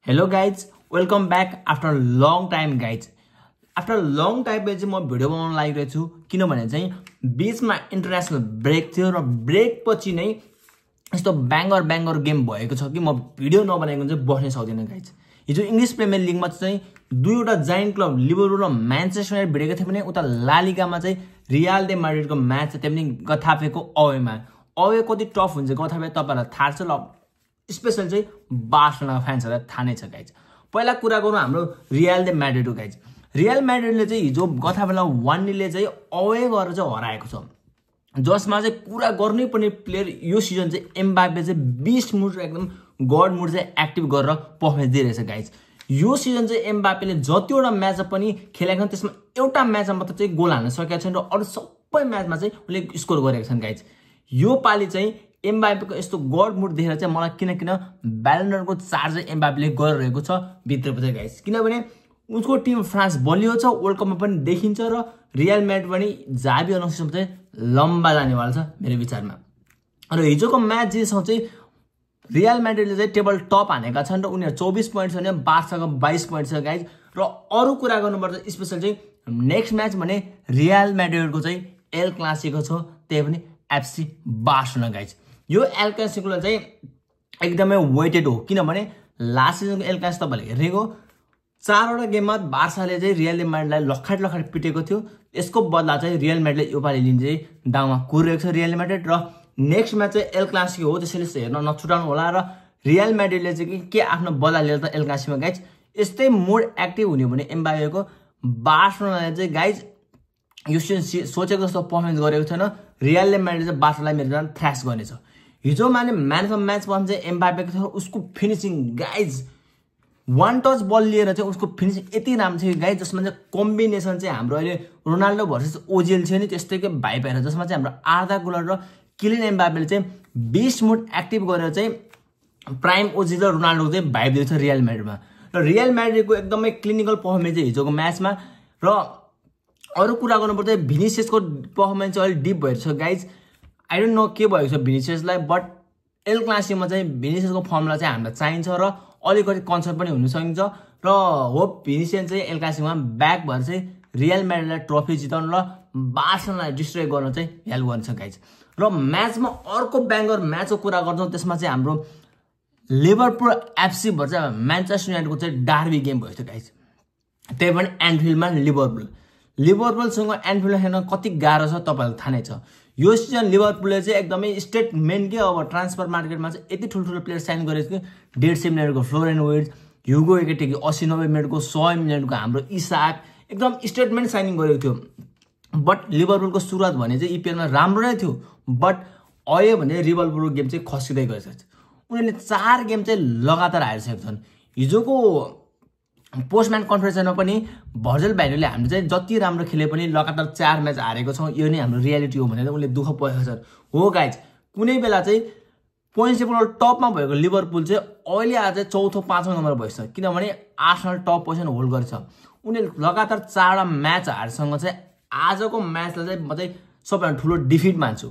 Hello guys, welcome back after a long time guys. After a long time पछि म video बनाउन लागिरहेको छु किनभने चाहिँ बीचमा इन्टरनेशनल ब्रेक थियो र ब्रेक पछि नै यस्तो ब्याङ्गर गेम भएको छ कि म भिडियो नबनाएको चाहिँ बस्नै सक्दिन गाइज। हिजो इंग्लिश प्रिमियर लिगमा चाहिँ दुईवटा जायन्ट क्लब लिभरपुल र म्यानचेस्टर युनाइटेड भिडेको थियो भने उता ला लिगामा चाहिँ रियल दे माड्रिडको म्याच छ त्यही पनि गथाफेको अवेमा। अवे कति टफ हुन्छ गथाफे तपाईहरुलाई थाहा छ ल, स्पेशल चाहिँ बार्सिलोना फ्यान्सहरुलाई थाहा नै छ गाइज। पहिला कुरा गरौँ हाम्रो रियल दे माड्रिडको गाइज। रियल माड्रिडले चाहिँ हिजो गथाफेलाई 1-0 चाहिँ अवे गरेर चाहिँ हराएको छ, जसमा चाहिँ कुरा गर्नै पर्ने प्लेयर यो सिजन चाहिँ एम्बापे चाहिँ 20 मिनेट एकदम गड मुड चाहिँ एक्टिभ गरेर पर्फर्मेन्स दिइरहेछ गाइज। यो सिजन चाहिँ एम्बापेले जतिवटा म्याच पनि खेलेको छ त्यसमा एउटा म्याचमा मात्र चाहिँ गोल हाल्न सकेको छैन र अरु सबै म्याचमा चाहिँ उले स्कोर गरेको छन् गाइज। यो पाली चाहिँ एम्बापेको यस्तो गड मुड देखेर चाहिँ मलाई किन ब्यालोन्डरको चार्ज चाहिँ एम्बापेले गरिरहेको छ भित्रभित्र गाइज। किनभने उसको टिम फ्रान्स बलियो छ, वर्ल्ड कपमा पनि देखिन्छ र रियल म्याड्रिड पनि जाबी अलोन्सोसम्म चाहिँ लम्बा जानेवाला छ मेरो विचारमा। र हिजोको म्याच जितसँग चाहिँ रियल म्याड्रिडले चाहिँ टेबल टप हानेका छन् र उनीहरू 24 पोइन्ट छ भने बार्साको 22 पोइन्ट छ गाइज। र अरु कुरा गर्नुपर्दा स्पेशल चाहिँ नेक्स्ट म्याच भने रियल म्याड्रिडको चाहिँ एल क्लासिको छ, त्यही पनि एफसी बार्सिलोना गाइज। यो एल क्लासिको चाहिँ एकदमै वेटेड हो किनभने लास्ट सिजनको एल क्लासिको तपाईहरुले हेरेको 4वटा गेममा बार्साले चाहिँ रियल म्याड्रिडलाई लखाट पिटेको थियो। यसको बदला चाहिँ रियल म्याड्रिडले योपालि लिन चाहिँ दाउमा कुरेको छ रियल म्याड्रिड। र नेक्स्ट म्याच चाहिँ एल क्लासिको हो, त्यसैले हेर्न नछुटाउनु होला। र रियल म्याड्रिडले चाहिँ के आफ्नो बदला लिएर त एल क्लासिकोमा गाइज यस्तै मोड एक्टिभ हुने भने एम्बापेको बार्सिलोनाले चाहिँ गाइज यो सिजन सोचेको जस्तो पर्फर्मेन्स गरेको छैन। रियल म्याड्रिड चाहिँ बार्सालाई मेरो जान थ्रास गर्नेछ। हिजो माने म्यान अफ द म्याच भन्छ चाहिँ एम्बापेको थियो, उसको फिनिसिङ गाइज 1 टच बल लिएर चाहिँ उसको फिनिसिङ यति राम्रो थियो गाइज, जसमा चाहिँ कम्बिनेसन चाहिँ हाम्रो अहिले रोनाल्डो भर्सेस ओजिएल थियो नि त्यस्तैकै भाइब आएर, जसमा चाहिँ हाम्रो आर्दा गुलर र किलियन एम्बापेले चाहिँ 20 मिनेट एक्टिभ गरेर चाहिँ प्राइम ओजिएल र रोनाल्डोको चाहिँ भाइब दिएको छ रियल म्याड्रिडमा। र रियल म्याड्रिडको एकदमै क्लिनिकल पर्फर्मेन्स चाहिँ हिजोको म्याचमा। र अरु कुरा गर्नुपर्दा भिनिसियसको पर्फर्मेन्स चाहिँ अलिक डिप भएको छ गाइज। आई डोन्ट नो के भएको छ भिनिसियसलाई, बट एल क्लासिकोमा चाहिँ भिनिसियसको फर्मलाई चाहिँ हामीलाई चाहिन्छ र अलिकति कन्सर्न पनि हुन सकिन्छ। र होप भिनिसियस चाहिँ एल क्लासिकोमा ब्याक भएर चाहिँ रियल म्याड्रिडलाई ट्रफी जिताउन र बार्सिलोनालाई डिस्ट्रोय गर्न चाहिँ हेल्प गर्छ गाइज। र म्याचमा अर्को ब्याङ्गर म्याचको कुरा गर्छौँ, त्यसमा चाहिँ हाम्रो लिभरपुल एफसी भन्छ म्यानचेस्टर युनाइटेडको चाहिँ डार्बी गेम भयो थियो गाइज। त्यही पनि एन्फिल्डमा लिभरपुलसँग एन्फिल्ड खेल्न कति गाह्रो छ तपाईहरुलाई थाहा नै छ। यो सिजन लिभरपुलले चाहिँ एकदमै स्टेटमेन्ट के अब ट्रान्सफर मार्केटमा चाहिँ यति ठुल्ठुलो प्लेयर साइन गरेको कि 150 मिनेटको फ्लोरेन विर्ट्ज, ह्युगो एकेटेकी 80-90 मिनेटको 100 मिनेटको हाम्रो इसाक एकदम स्टेटमेन्ट साइनिङ गरेको थियो। बट लिभरपुलको सुरुवात भने चाहिँ इपिएलमा राम्रो नै थियो, बट आयो भने लिभरपुलको गेम चाहिँ खसिँदै गएछ। उनीहरूले 4 गेम चाहिँ लगातार हारिसकेका छन्। हिजोको पोस्टम्यान कन्फरेन्समा पनि भर्जल भाइले हामीले चाहिँ जति राम्रो खेले पनि लगातार 4 म्याच हारेको छौँ, यो नै हाम्रो रियालिटी हो भनेर उनले दुःख पाएको छ। हो गाइज, कुनै बेला चाहिँ पोइन्ट टेबल टपमा भएको लिभरपुल चाहिँ अहिले आज 4औं-5औं नम्बर भएछ किनभने आर्सेनल टप पोजिसन होल्ड गरेछ। उनीहरूले लगातार 4वटा म्याच हारसँग चाहिँ आजको म्याचलाई चाहिँ म चाहिँ सबैभन्दा ठुलो डिफिट मान्छु।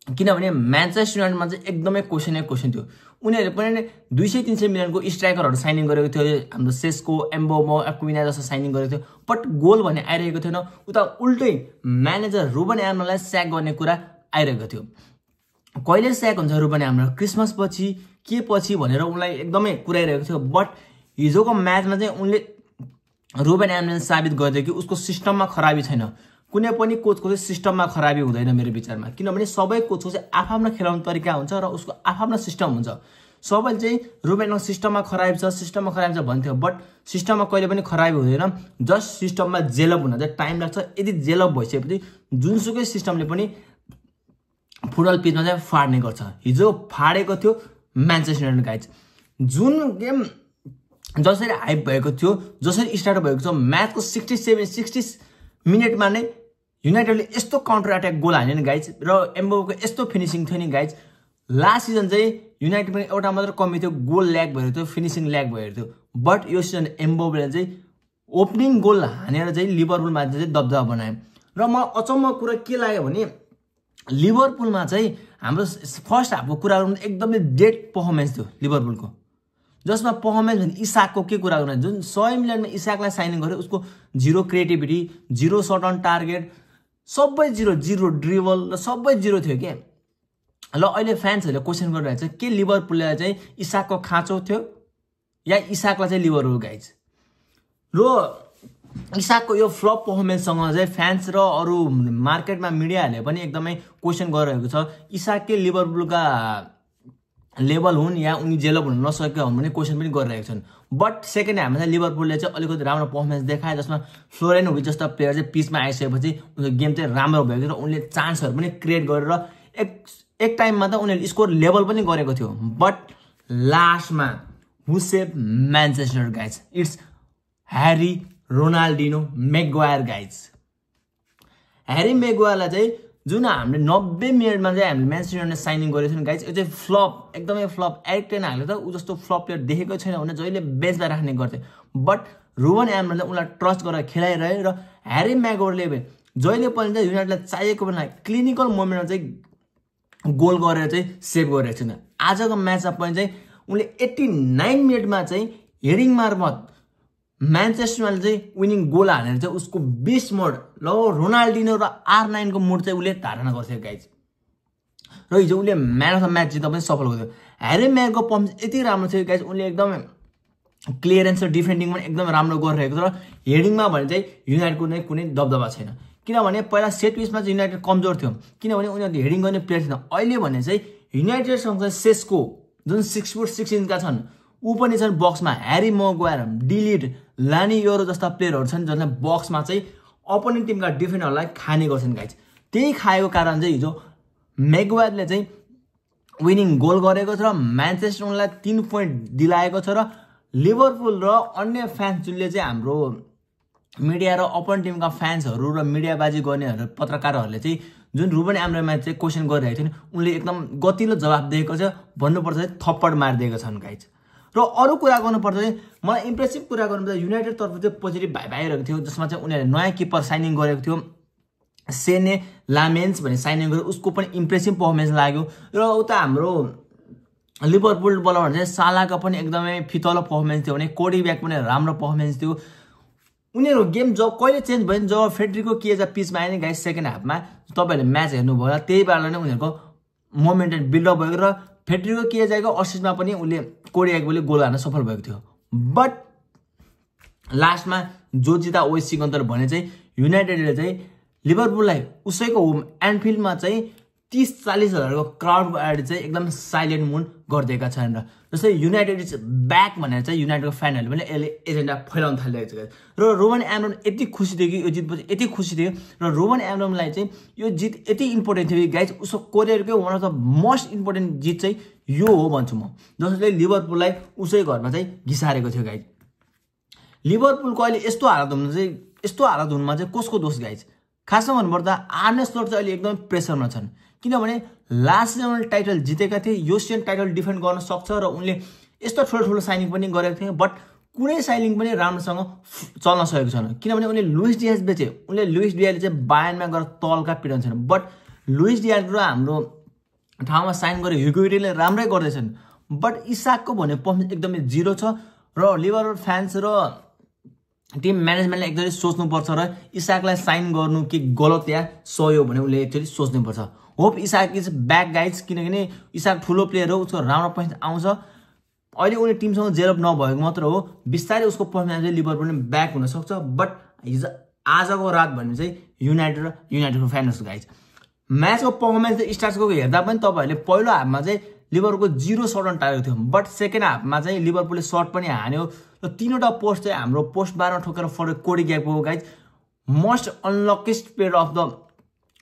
किनभने म्यानचेस्टर युनाइटेडमा चाहिँ एकदमै क्वेसन थियो। उनीहरूले पनि 200-300 मिलियनको स्ट्राइकरहरू साइनिङ गरेको थियो, हाम्रो सेस्को, एम्बोमो, एक्विना जस्तो साइनिङ गरेको थियो, बट गोल भने आइरहेको थिएन। उता उल्टै म्यानेजर रुबन एमलाई स्याक गर्ने कुरा आइरहेको थियो। कहिले स्याक हुन्छ रुबन एमलाई, क्रिसमस पछि के पछि भनेर उनलाई एकदमै कुराइरहेको थियो। बट हिजोको म्याचमा चाहिँ उनले रुबन एमले साबित गरिदियो कि उसको सिस्टममा खराबी छैन। कुनै पनि कोचको चाहिँ सिस्टममा खराबी हुँदैन मेरो विचारमा, किनभने सबै कोचको चाहिँ आफ्नो खेलाउने तरिका हुन्छ र उसको आफ्नो सिस्टम हुन्छ। सबैले चाहिँ रुबेनको सिस्टममा खराबी छ भन्थ्यो, बट सिस्टममा कहिले पनि खराबी हुँदैन। जस्ट सिस्टममा जेलअप हुन चाहिँ टाइम लाग्छ। यदि जेलअप भइसकेपछि जुनसुकै सिस्टमले पनि फुटबल पिचमा चाहिँ फाड्ने गर्छ। हिजो फाडेको थियो म्यानचेस्टर युनाइटेड गाइज। जुन गेम जसरी हाइप भएको थियो, जसरी स्टार्ट भएको छ, म्याचको 60 मिनेटमा नै युनाइटेडले यस्तो काउन्टर अट्याक गोल हान्यो नि गाइज, र एम्बोको यस्तो फिनिसिङ थियो नि गाइज। लास्ट सिजन चाहिँ युनाइटेड पनि एउटा मात्र कमी थियो, गोल ल्याग भएको थियो, फिनिसिङ ल्याग भएको थियो। बट यो सिजन एम्बोले चाहिँ ओपनिङ गोल हानेर चाहिँ लिभरपुलमा चाहिँ दबदबा बनायो। र म अचम्म कुरा के लाग्यो भने लिभरपुलमा चाहिँ हाम्रो फर्स्ट हाफको कुरा गर्नु एकदमै डेड पर्फर्मेन्स थियो लिभरपुलको। जसमा पर्फर्मेन्स भने इसाकको के कुरा गर्नु, जुन 100 मिलियनमा इसाकलाई साइनिङ गर्यो उसको zero creativity, zero shot on target, सबै जिरो, जिरो ड्रिबल र सबै जिरो थियो के। ल अहिले फ्यान्सहरूले क्वेसन गरिरहेको छ के लिभरपुललाई चाहिँ इसाकको खाँचो थियो या इसाकलाई चाहिँ लिभरपुल गाइज। र इसाकको यो फ्लप पर्फर्मेन्ससँग चाहिँ फ्यान्स र अरू मार्केटमा मिडियाहरूले पनि एकदमै क्वेसन गरिरहेको छ इसाक के लिभरपुलका लेभल हुन् या उनी जेलप हुन नसकेका हुन् भने क्वेसन पनि गरिरहेका छन्। बट सेकेन्ड हाफमा चाहिँ लिभरपुलले चाहिँ अलिकति राम्रो पर्फर्मेन्स देखाए, जसमा फ्लोरेन विच जस्ता प्लेयर चाहिँ पिचमा आइसकेपछि उनको गेम चाहिँ राम्रो भएको थियो र उनले चान्सहरू पनि क्रिएट गरेर एक टाइममा त उनीहरूले स्कोर लेभल पनि गरेको थियो। बट लास्टमा who save Manchester guys, it's Harry Ronaldinho Maguire guys. Harry मैगवायरलाई चाहिँ जुन हामीले 90 मिनटमा चाहिँ हामीले म्यानचेस्टर युनाइटेडले साइनिङ गरेको थियौँ गाइज, यो चाहिँ फ्लप, एकदमै फ्लप। एरिक टेन हागले त ऊ जस्तो फ्लप प्लेयर देखेको छैन भने जहिले बेन्चमा राख्ने गर्थे। बट रुबन एमरले उनलाई ट्रस्ट गरेर खेलाइरहे र ह्यारी मैगवायरले जहिले पनि चाहिँ युनाइटेडलाई चाहिएको बेला क्लिनिकल मोमेन्टमा चाहिँ गोल गरेर चाहिँ सेभ गरेको छैन। आजको म्याचमा पनि चाहिँ उनले 89 मिनटमा चाहिँ हेडिङ मार्फत म्यानचेस्टरले चाहिँ विनिङ गोल हालेर चाहिँ उसको बेस्ट मोड ल रोनाल्डिनो र R9 को मोड चाहिँ उसले धारणा गर्थ्यो गाइज। र हिजो उसले म्यान अफ द म्याच जित्न पनि सफल भयो। ह्यारी मैगवायरको पर्फर्मेन्स यति राम्रो थियो गाइज, उनले एकदमै क्लियरेन्स र डिफेन्डिङ पनि एकदमै राम्रो गरिरहेको छ। र हेडिङमा भने चाहिँ युनाइटेडको नै कुनै दबदबा छैन, किनभने पहिला सेट पिचमा चाहिँ युनाइटेड कमजोर थियो, किनभने उनीहरूले हेडिङ गर्ने प्लेयर थिएन। अहिले भने चाहिँ युनाइटेडसँग सेस्को जुन 6 फुट 6 इन्चका छन् ऊ पनि छन् बक्समा। ह्यारी मैगवायर, डिलिट, लानी योरो जस्ता प्लेयरहरू छन् जसले बक्समा चाहिँ अपोनेन्ट टिमका डिफेन्डरलाई खाने गर्छन् गाइज। त्यही खाएको कारण चाहिँ हिजो मैगवायरले चाहिँ विनिङ गोल गरेको छ र म्यानचेस्टर उनलाई 3 पोइन्ट दिलाएको छ। र लिभरपुल र अन्य फ्यान्स जुनले चाहिँ हाम्रो मिडिया र अपोनेन्ट टिमका फ्यान्सहरू र मिडियाबाजी गर्नेहरू पत्रकारहरूले चाहिँ जुन रुबन एमरेमा चाहिँ क्वेसन गरिरहेको थियो उनले एकदम गतिलो जवाब दिएको छ, भन्नुपर्छ थप्पड मारिदिएको छन् गाइज। र अरू कुरा गर्नुपर्छ चाहिँ मलाई इम्प्रेसिभ कुरा गर्नुपर्छ युनाइटेड तर्फ चाहिँ पोजिटिभ भाइब आइरहेको थियो, जसमा चाहिँ उनीहरूले नयाँ किपर साइनिङ गरेको थियो, सेने लामेन्स भन्ने साइनिङ गरेर उसको पनि इम्प्रेसिभ पर्फर्मेन्स लाग्यो। र उता हाम्रो लिभरपुलबाट चाहिँ सालाको पनि एकदमै फितलो पर्फर्मेन्स थियो भने कोडी ब्याक पनि राम्रो पर्फर्मेन्स थियो। उनीहरू गेम जब कहिले चेन्ज भयो जब फेड्रिको किएजा पिचमा आयो नि गाइस सेकेन्ड हाफमा, तपाईँहरूले म्याच हेर्नुभयो होला, त्यही बेला नै उनीहरूको मोमेन्टम बिल्डअप भएको र फेड्रिको किएजाको असिस्टमा पनि उसले कोडी ब्याकले गोल हाल्न सफल भएको थियो। बट लास्टमा जो जिता ओइ सिकन्दर भने चाहिँ युनाइटेडले चाहिँ लिभरपुललाई उसैको होम एन्फिल्डमा चाहिँ 30-40 हजारको क्राउडको अगाडि चाहिँ एकदम साइलेन्ट मुड गरिदिएका छन्। र जस्तै युनाइटेड इज ब्याक भनेर चाहिँ युनाइटेडको फ्यानहरूले पनि यसले एजेन्डा फैलाउन थालिरहेको छ। र रोबन एमरम यति खुसी थियो कि यो जितपछि यति खुसी थियो, र रोबन एमरमलाई चाहिँ यो जित यति इम्पोर्टेन्ट थियो कि गाइज उसको करियरकै one of the most important जित चाहिँ यो हो भन्छु म, जसले लिभरपुललाई उसै घरमा चाहिँ घिसारेको थियो गाइज। लिभरपुलको अहिले यस्तो हालत हुनुमा चाहिँ कसको दोष गाइज? खासमा भन्नुपर्दा आर्ने स्लोट चाहिँ अहिले एकदमै प्रेसरमा छन्, किनभने लास्ट सिजन उनले टाइटल जितेका थिए, यो सिजन टाइटल डिफेन्ड गर्न सक्छ र उनले यस्तो ठुलो साइनिङ पनि गरेको थिए। बट कुनै साइनिङ पनि राम्रोसँग चल्न सकेको छैन, किनभने उनले लुइस डियाज बेचे। उनले लुइस डियाजले चाहिँ बायनमा गएर तलका पिटाउनु छैन, बट लुइस डियाज र हाम्रो ठाउँमा साइन गरेर ह्युगोले राम्रै गर्दैछन्। बट इसाकको भने पर्फर्मेन्स एकदमै जिरो छ र लिभरपुल फ्यान्स र टिम म्यानेजमेन्टले एकचोटि सोच्नुपर्छ र इसाकलाई साइन गर्नु कि गलत या सही हो भने उसले एकचोटि सोच्नुपर्छ। Hope Isak is back guys, किनकि इसाक ठुलो प्लेयर हो, उसको राम्रो पोइन्ट आउँछ। अहिले उनी टिमसँग जेलप नभएको मात्र हो, बिस्तारै उसको पर्फर्मेन्स चाहिँ लिभरपुलले ब्याक हुनसक्छ। बट हिजो आजको रात भने चाहिँ युनाइटेड र युनाइटेडको फ्यान्स गाइज म्याचको पर्फर्मेन्स स्टार्सको हेर्दा पनि तपाईँहरूले पहिलो हाफमा चाहिँ लिभरपुलको 0 सर्ट अन टार्गेट थियो, बट सेकेन्ड हाफमा चाहिँ लिभरपुलले सर्ट पनि हान्यो र 3वटा पोस्ट चाहिँ हाम्रो पोस्ट बारमा ठोकेर फरक कोडी ग्याकको guys most unluckiest player of the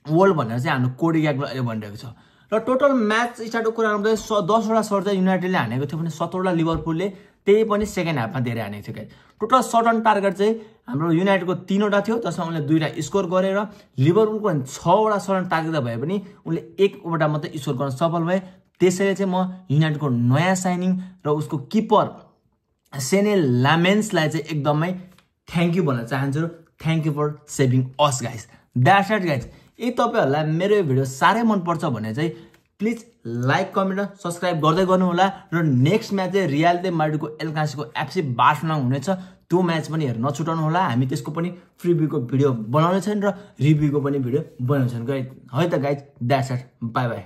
world भनेर चाहिँ हाम्रो कोडी ग्याकले अहिले भनिरहेको छ। र टोटल म्याच स्टार्टको कुरा गर्दा 10वटा सर्ट चाहिँ युनाइटेडले हानेको थियो भने 17वटा लिभरपुलले, त्यही पनि सेकेन्ड हाफमा धेरै हानेको थियो guys. Total shot on target चाहिँ हाम्रो युनाइटेडको 3वटा थियो, जसमा उनले 2वटा स्कोर गरेर लिभरपुलको 6वटा सर्ट अन टार्गेट भए पनि उनले 1वटा मात्रै स्कोर गर्न सफल भए। त्यसैले चाहिँ म युनाइटेडको नयाँ साइनिङ र उसको किपर सेने लामेन्सलाई चाहिँ एकदमै थ्याङ्क यू भन्न चाहन्छु। Thank you for saving us guys. That's it guys. यदि तपाईँहरूलाई मेरो यो भिडियो साह्रै मनपर्छ भने चाहिँ प्लिज लाइक कमेन्ट र सब्सक्राइब गर्दै गर्नुहोला र नेक्स्ट म्याच चाहिँ रियल दे माड्रिडको एल क्लासिको एफसी बार्सिलोना हुनेछ। त्यो म्याच पनि हेर्न नछुटाउनु होला। हामी त्यसको पनि प्रिभ्यूको भिडियो बनाउने छन् र रिभ्यूको पनि भिडियो बनाउने छन्। है त guys, that's it, by by.